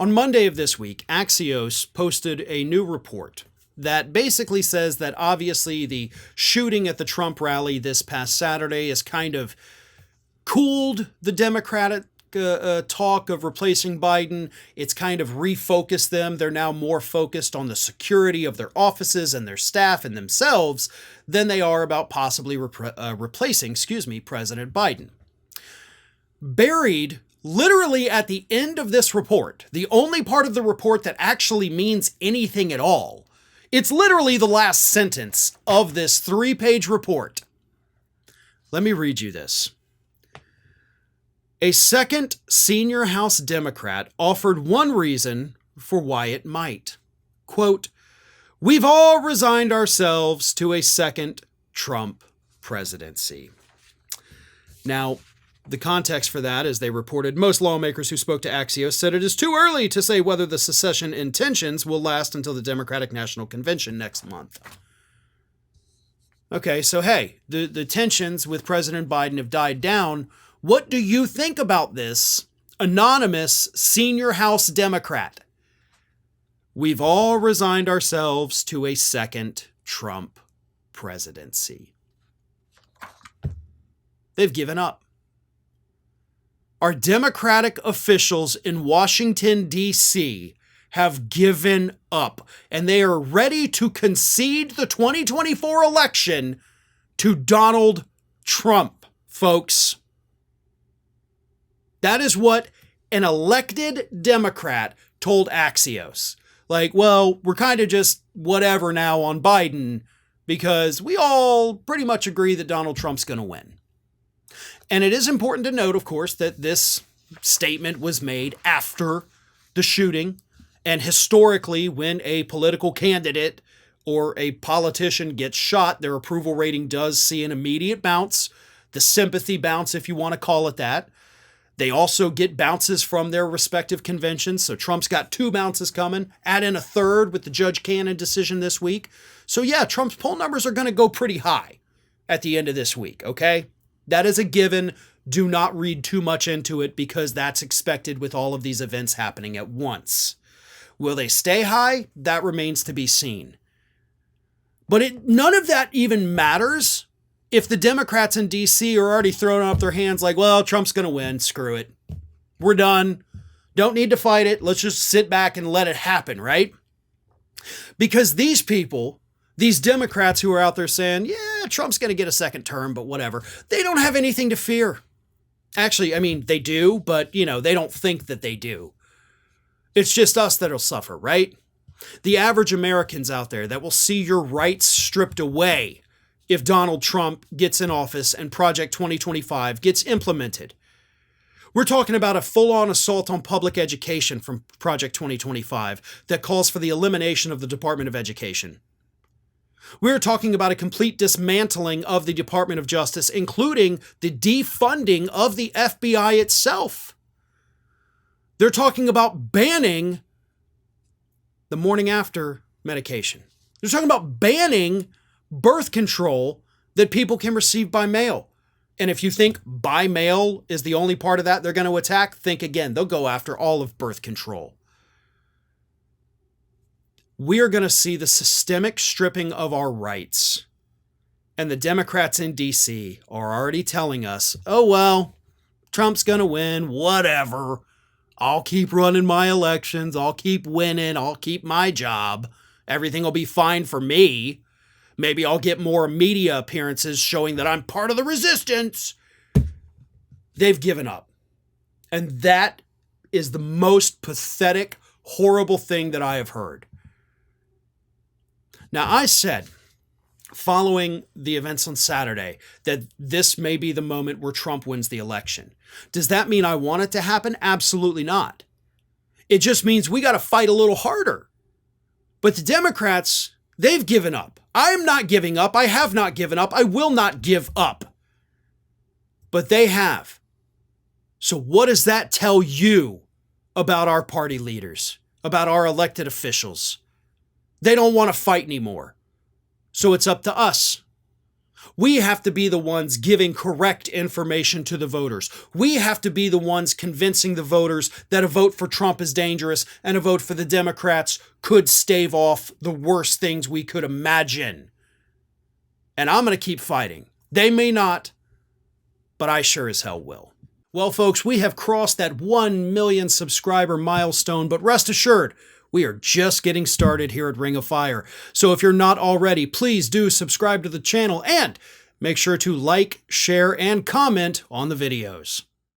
On Monday of this week, Axios posted a new report that basically says that obviously the shooting at the Trump rally this past Saturday has kind of cooled the Democratic talk of replacing Biden. It's kind of refocused them. They're now more focused on the security of their offices and their staff and themselves than they are about possibly replacing, President Biden. Buried literally at the end of this report, the only part of the report that actually means anything at all, it's literally the last sentence of this 3-page report. Let me read you this. A second senior House Democrat offered one reason for why it might. Quote, "We've all resigned ourselves to a second Trump presidency." Now, the context for that is they reported most lawmakers who spoke to Axios said it is too early to say whether the secession intentions will last until the Democratic National Convention next month. Okay, so hey, the tensions with President Biden have died down. What do you think about this anonymous senior House Democrat? We've all resigned ourselves to a second Trump presidency. They've given up. Our Democratic officials in Washington, D.C. have given up, and they are ready to concede the 2024 election to Donald Trump, folks. That is what an elected Democrat told Axios. Like, well, we're kind of just whatever now on Biden because we all pretty much agree that Donald Trump's going to win. And it is important to note, of course, that this statement was made after the shooting. And historically, when a political candidate or a politician gets shot, their approval rating does see an immediate bounce, the sympathy bounce, if you want to call it that. They also get bounces from their respective conventions. So Trump's got 2 bounces coming. Add in a third with the Judge Cannon decision this week. So yeah, Trump's poll numbers are going to go pretty high at the end of this week, okay? That is a given. Do not read too much into it because that's expected with all of these events happening at once. Will they stay high? That remains to be seen. But none of that even matters if the Democrats in D.C. are already throwing up their hands like, well, Trump's going to win. Screw it. We're done. Don't need to fight it. Let's just sit back and let it happen, right? Because these people, these Democrats who are out there saying, yeah, Trump's going to get a second term, but whatever, they don't have anything to fear. Actually, I mean, they do, but, they don't think that they do. It's just us that'll suffer, right? The average Americans out there that will see your rights stripped away if Donald Trump gets in office and Project 2025 gets implemented. We're talking about a full-on assault on public education from Project 2025 that calls for the elimination of the Department of Education. We're talking about a complete dismantling of the Department of Justice, including the defunding of the FBI itself. They're talking about banning the morning after medication. They're talking about banning birth control that people can receive by mail. And if you think by mail is the only part of that they're going to attack, think again. They'll go after all of birth control. We are going to see the systemic stripping of our rights. And the Democrats in D.C. are already telling us, oh, well, Trump's going to win, whatever. I'll keep running my elections. I'll keep winning. I'll keep my job. Everything will be fine for me. Maybe I'll get more media appearances showing that I'm part of the resistance. They've given up. And that is the most pathetic, horrible thing that I have heard. Now, I said, following the events on Saturday, that this may be the moment where Trump wins the election. Does that mean I want it to happen? Absolutely not. It just means we got to fight a little harder. But the Democrats, they've given up. I am not giving up. I have not given up. I will not give up. But they have. So what does that tell you about our party leaders, about our elected officials? They don't want to fight anymore. So it's up to us. We have to be the ones giving correct information to the voters. We have to be the ones convincing the voters that a vote for Trump is dangerous and a vote for the Democrats could stave off the worst things we could imagine. And I'm going to keep fighting. They may not, but I sure as hell will. Well, folks, we have crossed that 1 million subscriber milestone, but rest assured, we are just getting started here at Ring of Fire. So if you're not already, please do subscribe to the channel and make sure to like, share, and comment on the videos.